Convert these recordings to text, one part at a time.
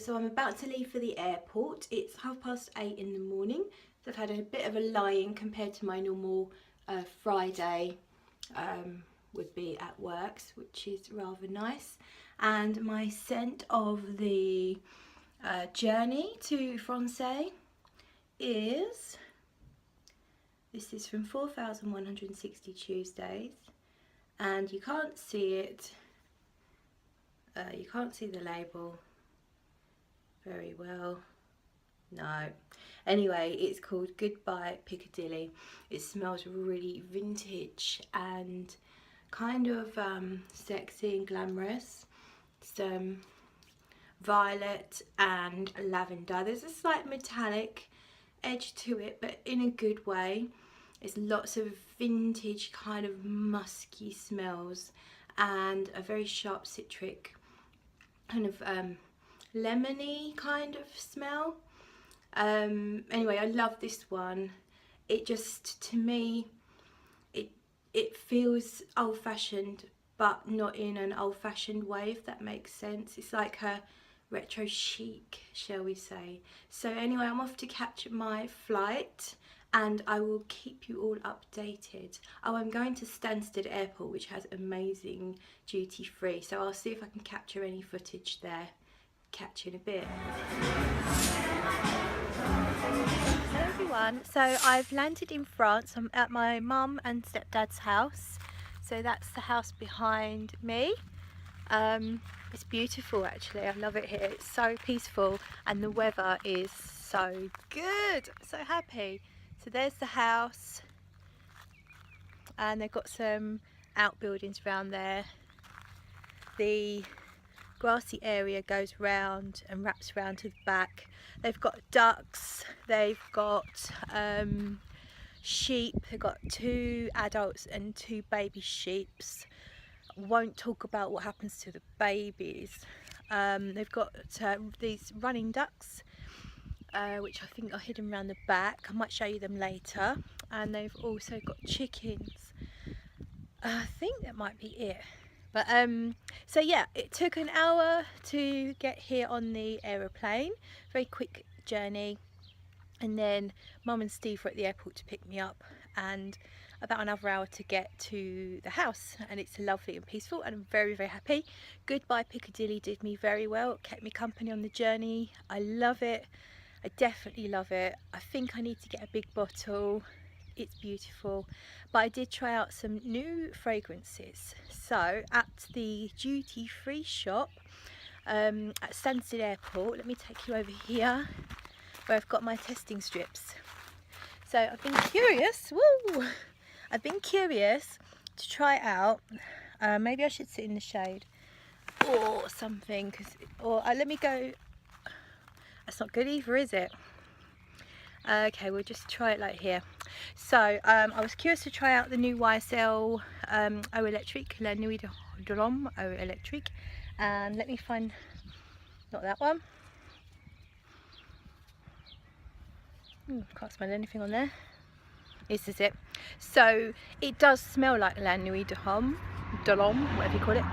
So I'm about to leave for the airport. It's 8:30 in the morning. So I've had a bit of a lie-in compared to my normal Friday would be at works, which is rather nice. And my scent of the journey to France is, this is from 4,160 Tuesdays, and you can't see it, you can't see the label very well, no. Anyway, it's called Goodbye Piccadilly. It smells really vintage and kind of sexy and glamorous. It's violet and lavender. There's a slight metallic edge to it, but in a good way. It's lots of vintage kind of musky smells and a very sharp citric kind of lemony kind of smell. Anyway, I love this one. It just, to me, it feels old-fashioned, but not in an old-fashioned way, if that makes sense. It's like a retro chic, shall we say. So anyway, I'm off to catch my flight and I will keep you all updated. Oh, I'm going to Stansted Airport, which has amazing duty free, so I'll see if I can capture any footage there. Catch you in a bit. Hello everyone, so I've landed in France. I'm at my mum and stepdad's house, so that's the house behind me. It's beautiful actually, I love it here. It's so peaceful and the weather is so good. I'm so happy. So there's the house and they've got some outbuildings around there. The grassy area goes round and wraps around to the back. They've got ducks, they've got sheep, they've got 2 adults and 2 baby sheeps. Won't talk about what happens to the babies. They've got these running ducks, which I think are hidden around the back. I might show you them later. And they've also got chickens. I think that might be it. But so yeah, it took an hour to get here on the aeroplane. Very quick journey. And then Mum and Steve were at the airport to pick me up, and about another hour to get to the house. And it's lovely and peaceful and I'm very, very happy. Goodbye Piccadilly did me very well. It kept me company on the journey. I love it. I definitely love it. I think I need to get a big bottle. It's beautiful. But I did try out some new fragrances. So at the duty-free shop at Stansted Airport, let me take you over here where I've got my testing strips. So I've been curious, woo! I've been curious to try out, maybe I should sit in the shade or something, or let me go, that's not good either, is it? Okay, we'll just try it like here. So I was curious to try out the new YSL Eau Electrique, La Nuit de l'Homme Eau Electrique, and let me find, not that one. Can't smell anything on there. This is it. So it does smell like La Nuit de l'Homme, whatever you call it.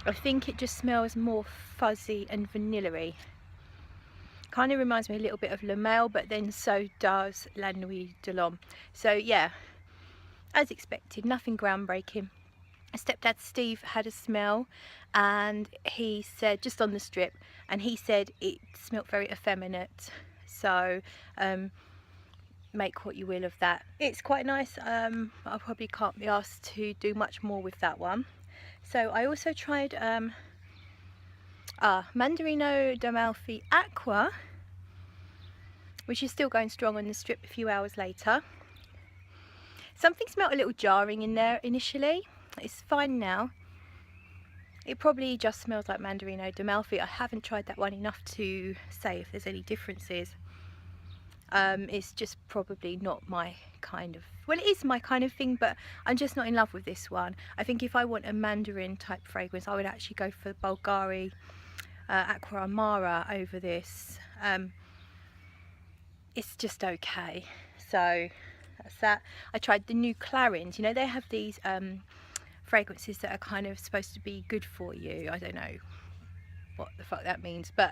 I think it just smells more fuzzy and vanilla-y. Kind of reminds me a little bit of Le Male, but then so does La Nuit de l'Homme. So yeah, as expected, nothing groundbreaking. Stepdad Steve had a smell and he said, just on the strip, and he said it smelled very effeminate. So make what you will of that. It's quite nice. I probably can't be asked to do much more with that one. So I also tried Mandarino d'Amalfi Aqua, which is still going strong on the strip a few hours later. Something smelled a little jarring in there initially. It's fine now. It probably just smells like Mandarino d'Amalfi. I haven't tried that one enough to say if there's any differences. It's just probably not my kind of, well, it is my kind of thing, but I'm just not in love with this one. I think if I want a Mandarin type fragrance, I would actually go for Bulgari Aqua Amara over this. It's just okay. So that's that. I tried the new Clarins. You know, they have these fragrances that are kind of supposed to be good for you. I don't know, what the fuck that means, but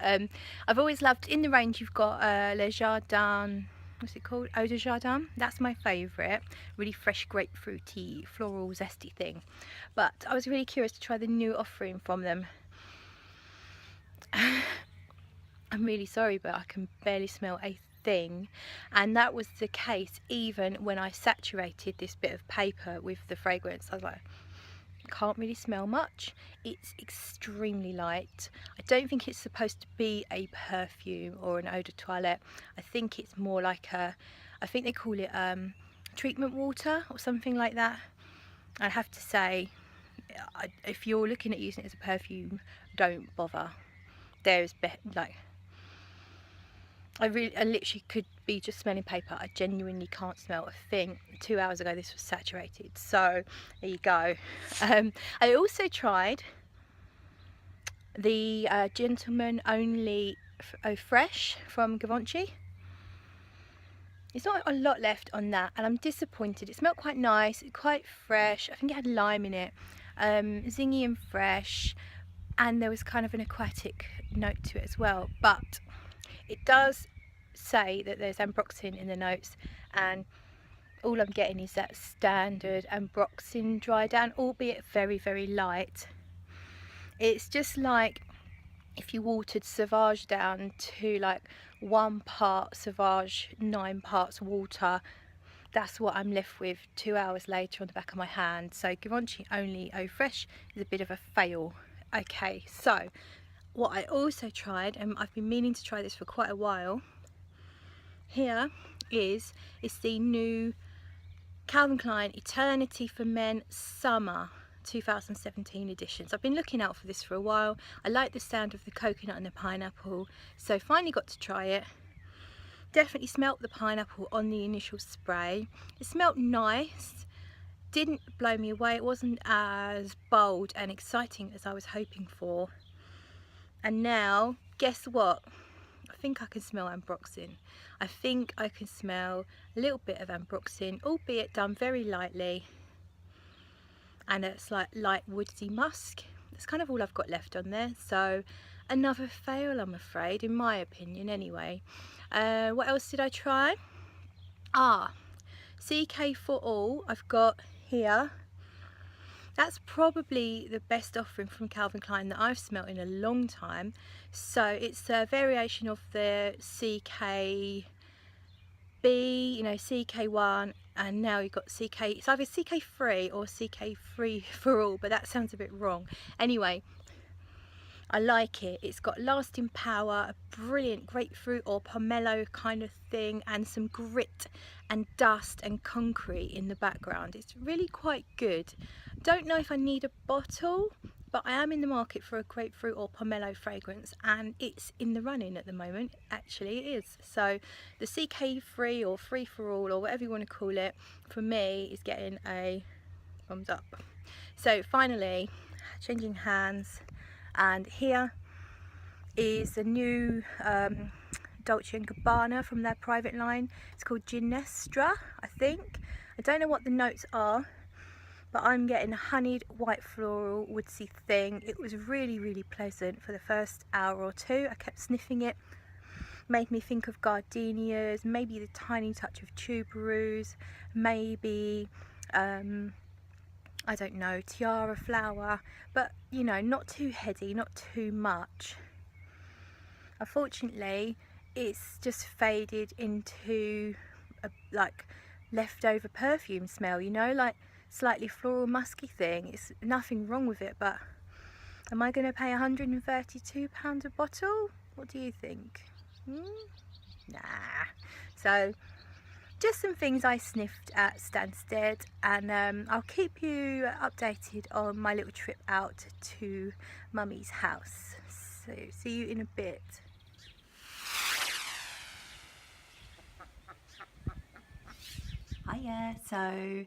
I've always loved, in the range you've got Le Jardin, what's it called, Eau de Jardin, that's my favourite, really fresh grapefruity floral zesty thing. But I was really curious to try the new offering from them. I'm really sorry, but I can barely smell a thing, and that was the case even when I saturated this bit of paper with the fragrance. I was like, can't really smell much. It's extremely light. I don't think it's supposed to be a perfume or an eau de toilette. I think it's more like a, I think they call it treatment water or something like that. I have to say, if you're looking at using it as a perfume, don't bother. There's like, I literally could be just smelling paper. I genuinely can't smell a thing. 2 hours ago this was saturated, so there you go. I also tried the Gentleman Only Eau Fresh from Givenchy. There's not a lot left on that, and I'm disappointed. It smelled quite nice, quite fresh. I think it had lime in it, zingy and fresh, and there was kind of an aquatic note to it as well. But it does say that there's ambroxan in the notes, and all I'm getting is that standard ambroxan dry down, albeit very, very light. It's just like if you watered Sauvage down to like 1 part Sauvage, 9 parts water. That's what I'm left with 2 hours later on the back of my hand. So Givenchy Only Eau Fresh is a bit of a fail. Okay, so what I also tried, and I've been meaning to try this for quite a while, here is the new Calvin Klein Eternity for Men Summer 2017 editions. I've been looking out for this for a while. I like the sound of the coconut and the pineapple, so finally got to try it. Definitely smelt the pineapple on the initial spray. It smelt nice, didn't blow me away. It wasn't as bold and exciting as I was hoping for. And now, guess what? I think I can smell ambroxan. I think I can smell a little bit of ambroxan, albeit done very lightly. And it's like light woodsy musk. That's kind of all I've got left on there. So another fail, I'm afraid, in my opinion anyway. What else did I try? CK for All I've got here. That's probably the best offering from Calvin Klein that I've smelt in a long time. So it's a variation of the CKB, you know, CK1, and now you've got CK, it's either CK3 or CK3 for All, but that sounds a bit wrong. Anyway, I like it. It's got lasting power, a brilliant grapefruit or pomelo kind of thing, and some grit and dust and concrete in the background. It's really quite good. Don't know if I need a bottle, but I am in the market for a grapefruit or pomelo fragrance, and it's in the running at the moment. Actually, it is. So the CK3 or Free for All, or whatever you want to call it, for me is getting a thumbs up. So finally, changing hands, and here is the new Dolce & Gabbana from their private line. It's called Ginestra, I think. I don't know what the notes are, but I'm getting a honeyed white floral woodsy thing. It was really, really pleasant for the first hour or two. I kept sniffing it. Made me think of gardenias, maybe the tiny touch of tuberose, maybe I don't know, tiara flower, but you know, not too heady, not too much. Unfortunately, it's just faded into a like leftover perfume smell, you know, like slightly floral musky thing. It's nothing wrong with it, but am I going to pay £132 a bottle? What do you think? Nah. So just some things I sniffed at Stansted, and I'll keep you updated on my little trip out to Mummy's house. So see you in a bit. Hiya, so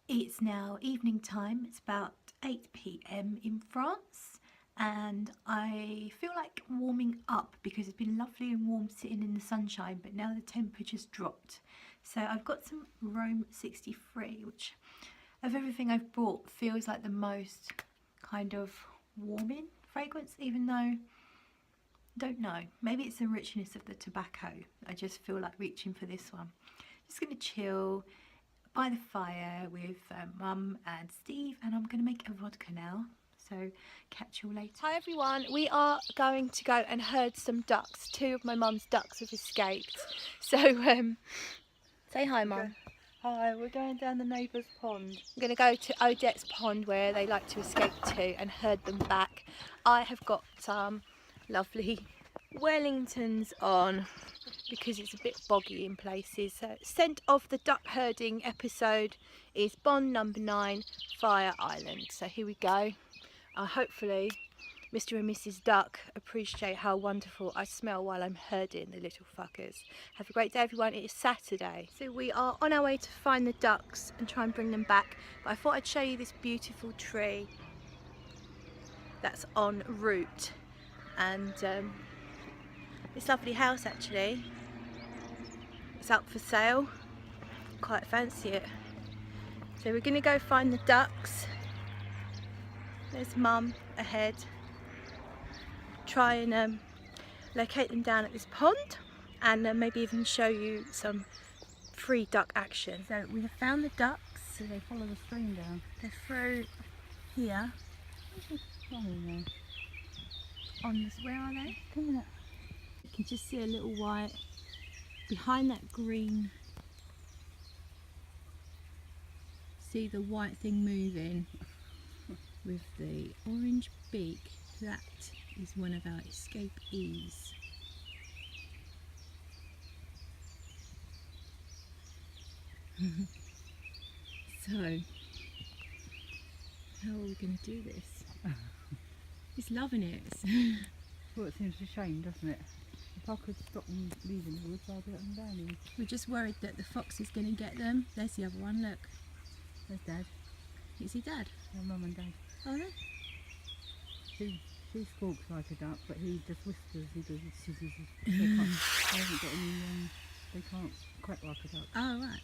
it's now evening time. It's about 8 p.m. in France, and I feel like warming up because it's been lovely and warm sitting in the sunshine, but now the temperature's dropped. So I've got some Rome 63, which of everything I've bought feels like the most kind of warming fragrance, even though Don't know, maybe it's the richness of the tobacco. I just feel like reaching for this one. Just gonna chill by the fire with Mum and Steve, and I'm gonna make a vodka now. So catch you all later. Hi everyone, we are going to go and herd some ducks. 2 of my mum's ducks have escaped. So say hi, Mum. Hi, we're going down the neighbour's pond. I'm going to go to Odette's pond where they like to escape to and herd them back. I have got some lovely Wellingtons on because it's a bit boggy in places. So scent of the duck herding episode is Bond number 9, Fire Island. So here we go. Hopefully Mr. and Mrs. Duck appreciate how wonderful I smell while I'm herding the little fuckers. Have a great day everyone, it is Saturday. So we are on our way to find the ducks and try and bring them back. But I thought I'd show you this beautiful tree that's en route. And this lovely house actually, it's up for sale. Quite fancy it. So we're going to go find the ducks. There's Mum ahead. Try and locate them down at this pond and maybe even show you some free duck action. So we have found the ducks. So they follow the stream down. They're through here. On this, where are they? Coming up. You can just see a little white behind that green. See the white thing moving with the orange beak. That is one of our escapees. So, how are we going to do this? He's loving it. Well, it seems a shame, doesn't it? If I could stop them leaving the woods, I'd get them down here. We're just worried that the fox is going to get them. There's the other one, look. There's Dad. Is he Dad? Their Mum and Dad. Oh no? She squawks like a duck, but he just whispers. He does. They haven't got any. They can't quack like a duck. Oh right.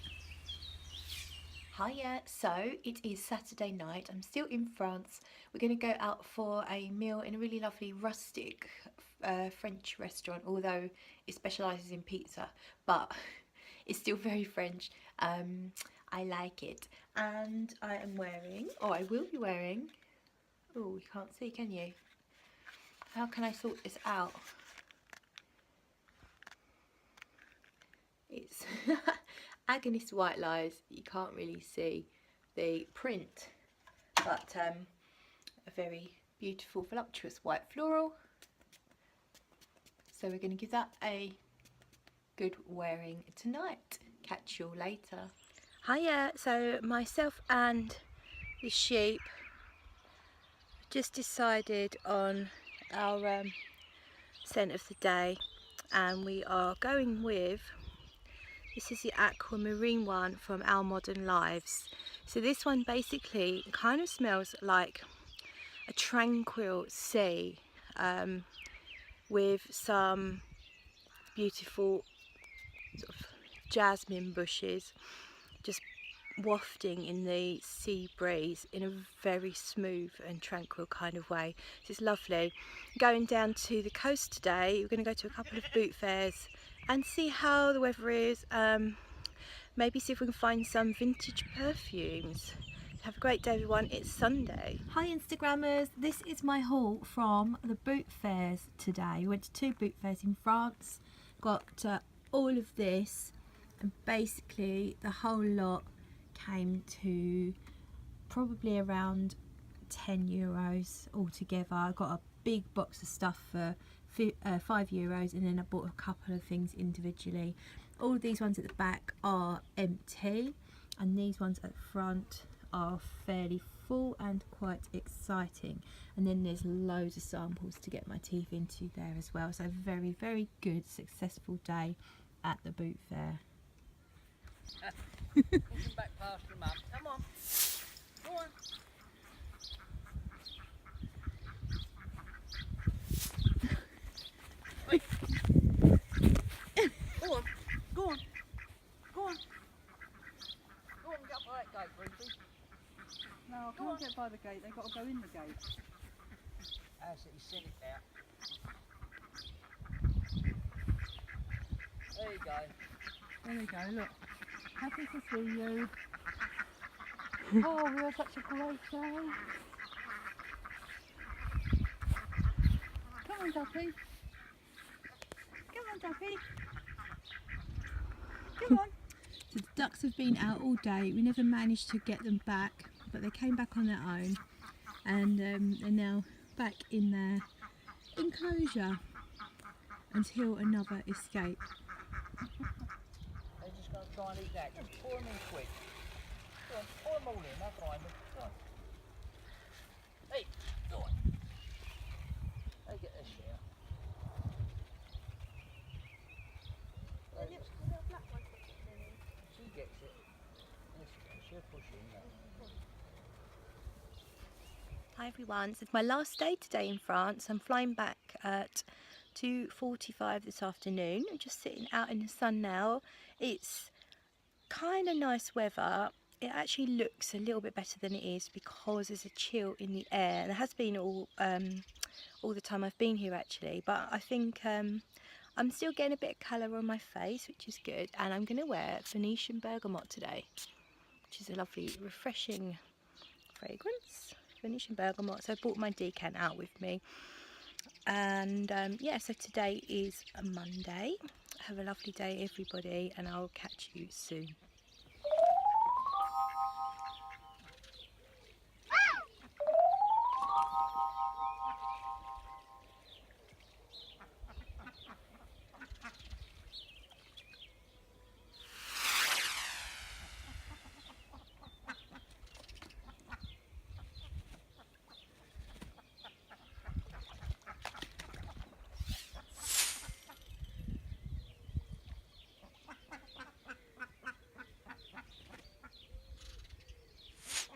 Hiya, so it is Saturday night. I'm still in France. We're going to go out for a meal in a really lovely rustic French restaurant, although it specialises in pizza, but it's still very French. I like it. And I am wearing, or I will be wearing, oh you can't see, can you? How can I sort this out? It's Agonist White Lies. You can't really see the print, but a very beautiful voluptuous white floral. So we're going to give that a good wearing tonight. Catch you all later. Hiya, so myself and the sheep just decided on our scent of the day, and we are going with, this is the aquamarine one from Our Modern Lives. So this one basically kind of smells like a tranquil sea with some beautiful sort of jasmine bushes just wafting in the sea breeze in a very smooth and tranquil kind of way. So it's lovely. Going down to the coast today, we're going to go to a couple of boot fairs and see how the weather is. Maybe see if we can find some vintage perfumes. Have a great day everyone, it's Sunday. Hi Instagrammers, this is my haul from the boot fairs today. We went to 2 boot fairs in France, got all of this, and basically the whole lot came to probably around €10 altogether. I got a big box of stuff for €5, and then I bought a couple of things individually. All of these ones at the back are empty, and these ones at the front are fairly full and quite exciting. And then there's loads of samples to get my teeth into there as well. So very, very good, successful day at the boot fair. Push back past your mum. Come on. Go on. Wait. Go on. Go on. Go on. Go on, get up by that gate, Ruthie. No, I can't get by the gate. They've got to go in the gate. That's it, you sent it there. go. There we go, look. Happy to see you. Oh, we had such a great day. Come on, Duffy. Come on, Duffy. Come on. So the ducks have been out all day. We never managed to get them back, but they came back on their own, and they're now back in their enclosure until another escape. They're just going to try and eat that. Just pour them in quick. Go on, pour them all in. That's fine. Go on. Hey, go on. They get this share. She gets it. Yes, she'll push in that. Hi everyone, so it's my last day today in France. I'm flying back at 2:45 this afternoon. I'm just sitting out in the sun now. It's kind of nice weather. It actually looks a little bit better than it is because there's a chill in the air. There has been all the time I've been here actually, but I think I'm still getting a bit of colour on my face, which is good. And I'm going to wear Venetian bergamot today, which is a lovely, refreshing fragrance. Venetian bergamot. So I brought my decant out with me. And yeah, so today is a Monday. Have a lovely day, everybody, and I'll catch you soon.